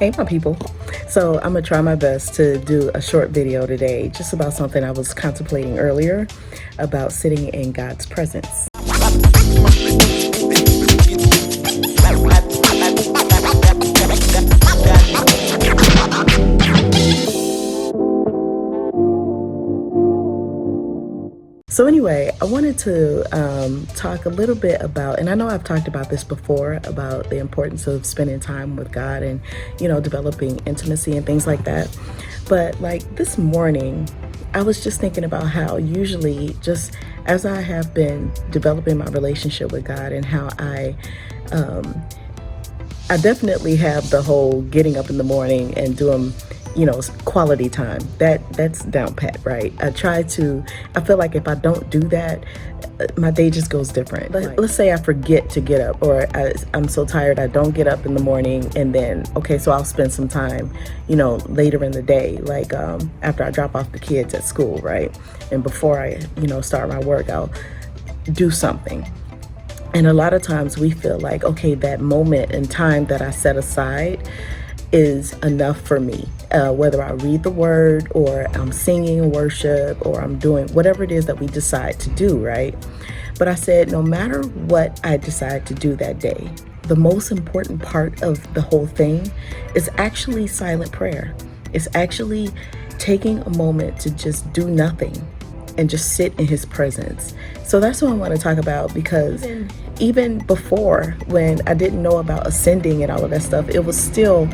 Hey, my people. So I'm gonna try my best to do a short video today, just about something I was contemplating earlier about sitting in God's presence. So anyway, I wanted to talk a little bit about, and I know I've talked about this before, about the importance of spending time with God and, developing intimacy and things like that. But like this morning, I was just thinking about how usually just as I have been developing my relationship with God and how I definitely have the whole getting up in the morning and doing quality time. That's down pat, right? I feel like if I don't do that, my day just goes different. Let's say I forget to get up, or I'm so tired I don't get up in the morning, and then, okay, so I'll spend some time, later in the day, like after I drop off the kids at school, right? And before I, start my work, I'll do something. And a lot of times we feel like, okay, that moment in time that I set aside is enough for me, whether I read the word or I'm singing worship or I'm doing whatever it is that we decide to do, right? But I said, no matter what I decide to do that day, the most important part of the whole thing is actually silent prayer. It's actually taking a moment to just do nothing and just sit in his presence. So that's what I want to talk about, because even before, when I didn't know about ascending and all of that stuff, it was still,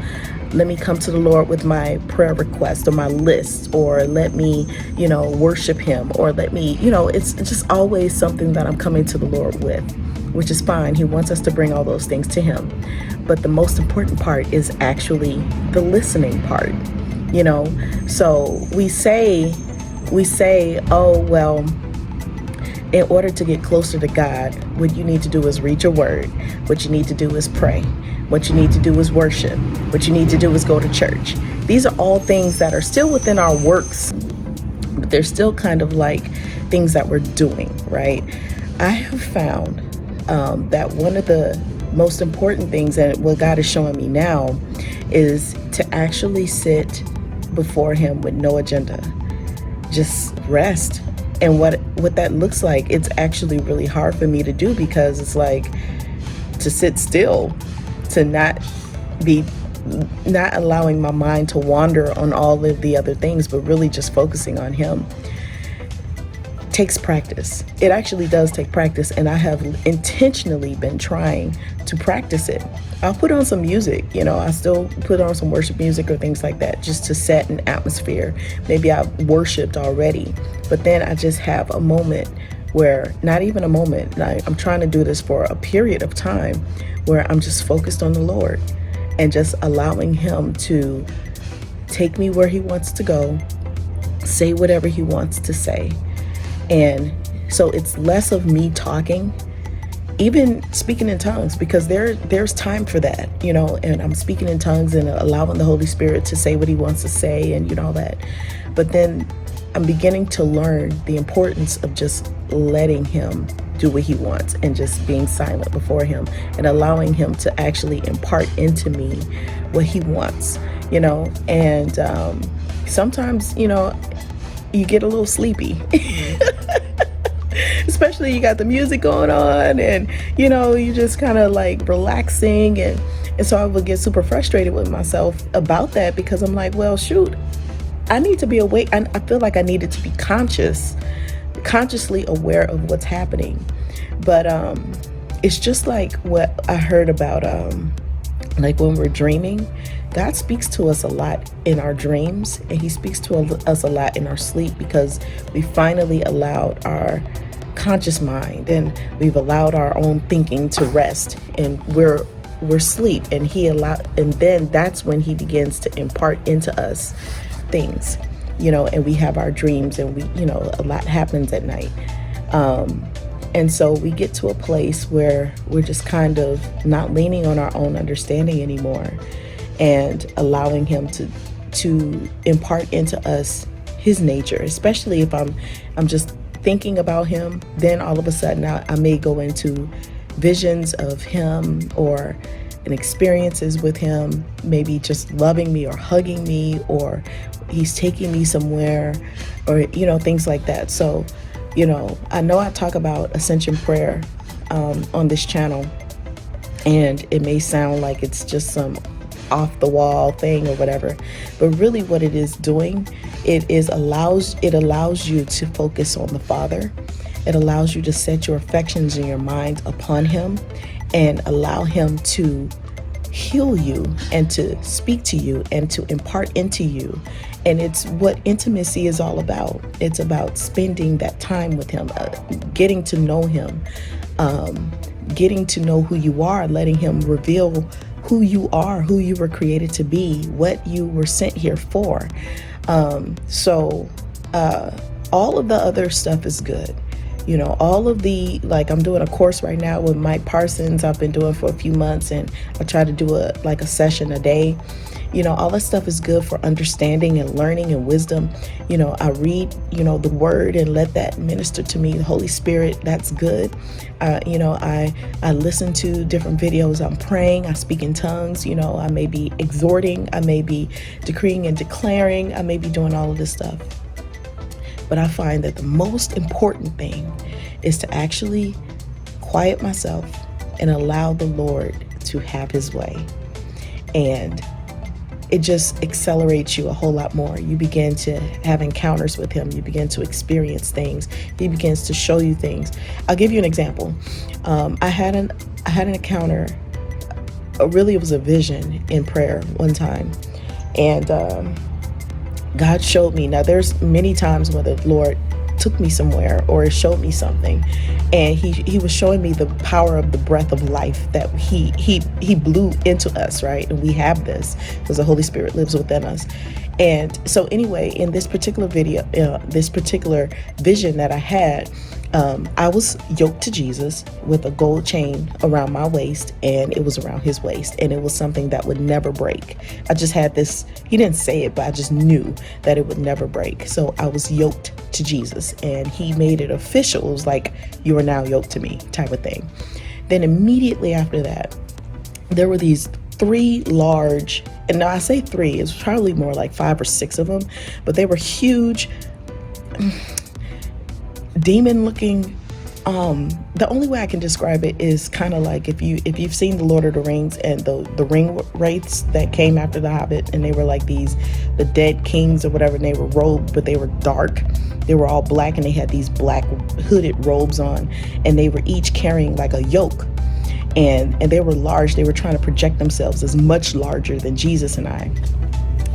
let me come to the Lord with my prayer request or my list, or let me, worship him, or let me, it's just always something that I'm coming to the Lord with, which is fine. He wants us to bring all those things to him. But the most important part is actually the listening part, So we say, oh, well, in order to get closer to God, what you need to do is read your word. What you need to do is pray. What you need to do is worship. What you need to do is go to church. These are all things that are still within our works, but they're still kind of like things that we're doing, right? I have found that one of the most important things, and what God is showing me now, is to actually sit before him with no agenda. Just rest. And what that looks like, it's actually really hard for me to do, because it's like to sit still, to not allowing my mind to wander on all of the other things, but really just focusing on him. Takes practice. It actually does take practice, and I have intentionally been trying to practice it. I'll put on some music, I still put on some worship music or things like that, just to set an atmosphere. Maybe I've worshiped already, but then I just have a moment where, not even a moment, I'm trying to do this for a period of time where I'm just focused on the Lord and just allowing him to take me where he wants to go, say whatever he wants to say. And so it's less of me talking, even speaking in tongues, because there's time for that, and I'm speaking in tongues and allowing the Holy Spirit to say what he wants to say and all that. But then I'm beginning to learn the importance of just letting him do what he wants and just being silent before him and allowing him to actually impart into me what he wants, and sometimes, you get a little sleepy. Especially you got the music going on and, you just kind of like relaxing. And so I would get super frustrated with myself about that, because I'm like, well, shoot, I need to be awake. I feel like I needed to be consciously aware of what's happening. But it's just like what I heard about, like when we're dreaming, God speaks to us a lot in our dreams, and he speaks to us a lot in our sleep, because we finally allowed our conscious mind and we've allowed our own thinking to rest, and we're asleep, and and then that's when he begins to impart into us things, and we have our dreams, and we, a lot happens at night. And so we get to a place where we're just kind of not leaning on our own understanding anymore, and allowing him to impart into us his nature, especially if I'm just thinking about him. Then all of a sudden I may go into visions of him, or and experiences with him, maybe just loving me or hugging me, or he's taking me somewhere, or, things like that. So, I know I talk about ascension prayer on this channel, and it may sound like it's just some off the wall thing or whatever, but really what it is doing, it allows you to focus on the Father. It allows you to set your affections and your mind upon him and allow him to heal you and to speak to you and to impart into you. And it's what intimacy is all about. It's about spending that time with him, getting to know him, getting to know who you are, letting him reveal who you are, who you were created to be, what you were sent here for. So all of the other stuff is good. All of the, like, I'm doing a course right now with Mike Parsons. I've been doing for a few months, and I try to do a session a day. All that stuff is good for understanding and learning and wisdom. I read, the word and let that minister to me. The Holy Spirit, that's good. I listen to different videos. I'm praying. I speak in tongues. I may be exhorting. I may be decreeing and declaring. I may be doing all of this stuff. But I find that the most important thing is to actually quiet myself and allow the Lord to have his way. And it just accelerates you a whole lot more. You begin to have encounters with him. You begin to experience things. He begins to show you things. I'll give you an example. I had an encounter. Really, it was a vision in prayer one time. And God showed me. Now, there's many times where the Lord took me somewhere or showed me something, and he was showing me the power of the breath of life that he blew into us, right? And we have this because the Holy Spirit lives within us. And so anyway, in this particular this particular vision that I had, I was yoked to Jesus with a gold chain around my waist, and it was around his waist, and it was something that would never break. I just had this, he didn't say it, but I just knew that it would never break. So I was yoked to Jesus, and he made it official. It was like, you are now yoked to me type of thing. Then immediately after that, there were these 3 large, and now I say 3, it's probably more like 5 or 6 of them, but they were huge, demon looking. The only way I can describe it is kind of like if you've seen the Lord of the Rings and the ring wraiths that came after the Hobbit, and they were like the dead kings or whatever, and they were robed, but they were dark. They were all black, and they had these black hooded robes on, and they were each carrying like a yoke, and they were large. They were trying to project themselves as much larger than Jesus and I.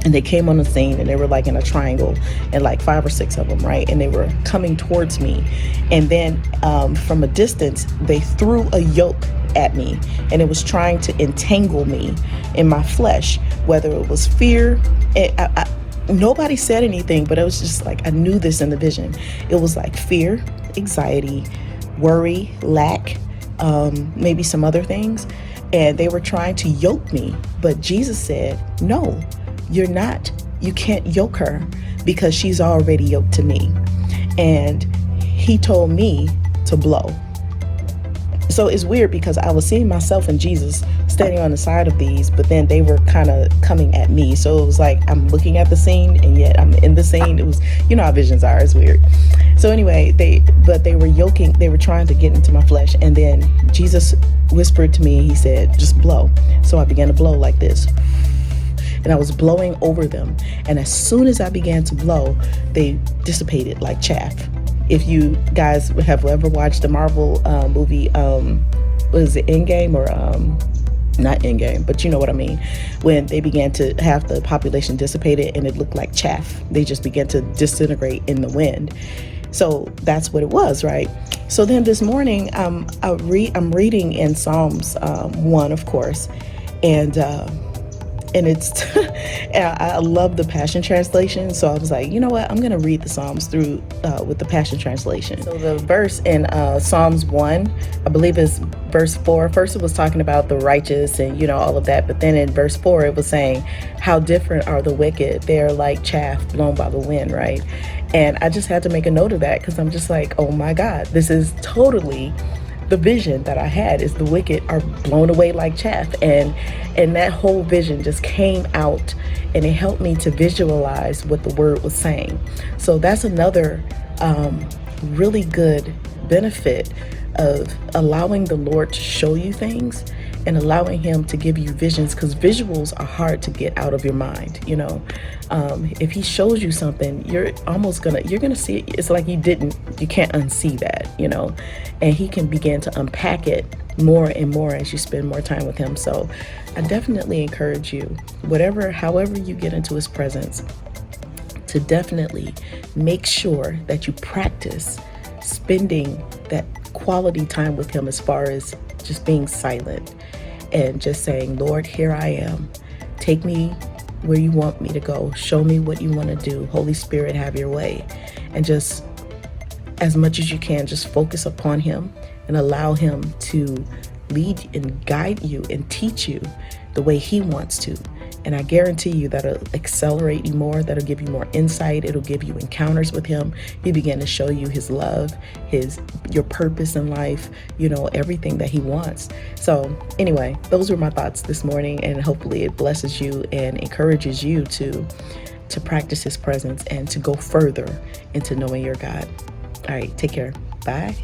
And they came on the scene, and they were like in a triangle, and like 5 or 6 of them, right? And they were coming towards me. And then from a distance, they threw a yoke at me, and it was trying to entangle me in my flesh, whether it was fear. Nobody said anything, but it was just like, I knew this in the vision. It was like fear, anxiety, worry, lack, maybe some other things. And they were trying to yoke me. But Jesus said, no. You can't yoke her because she's already yoked to me. And he told me to blow. So it's weird because I was seeing myself and Jesus standing on the side of these, but then they were kind of coming at me. So it was like, I'm looking at the scene and yet I'm in the scene. It was, how visions are, it's weird. So anyway, they were trying to get into my flesh. And then Jesus whispered to me, he said, just blow. So I began to blow like this. And I was blowing over them. And as soon as I began to blow, they dissipated like chaff. If you guys have ever watched the Marvel movie, was it Endgame or not Endgame, but you know what I mean? When they began to have the population dissipated and it looked like chaff. They just began to disintegrate in the wind. So that's what it was, right? So then this morning, I'm reading in Psalms 1, of course, and it's I love the Passion Translation, so I was like, you know what, I'm gonna read the Psalms through with the Passion Translation. So the verse in Psalms 1, I believe is verse 4. First it was talking about the righteous and all of that, but then in verse 4 it was saying, how different are the wicked, they're like chaff blown by the wind, right? And I just had to make a note of that because I'm just like, oh my God, this is totally the vision that I had is the wicked are blown away like chaff. And that whole vision just came out, and it helped me to visualize what the word was saying. So that's another really good benefit of allowing the Lord to show you things and allowing him to give you visions, because visuals are hard to get out of your mind. If he shows you something, you're gonna see it. It's like you can't unsee that. And he can begin to unpack it more and more as you spend more time with him. So I definitely encourage you, however you get into his presence, to definitely make sure that you practice spending that quality time with him, as far as just being silent and just saying, Lord, here I am. Take me where you want me to go. Show me what you want to do. Holy Spirit, have your way. And just as much as you can, just focus upon him and allow him to lead and guide you and teach you the way he wants to. And I guarantee you that'll accelerate you more. That'll give you more insight. It'll give you encounters with him. He begin to show you his love, your purpose in life, everything that he wants. So anyway, those were my thoughts this morning, and hopefully it blesses you and encourages you to practice his presence and to go further into knowing your God. All right, take care. Bye.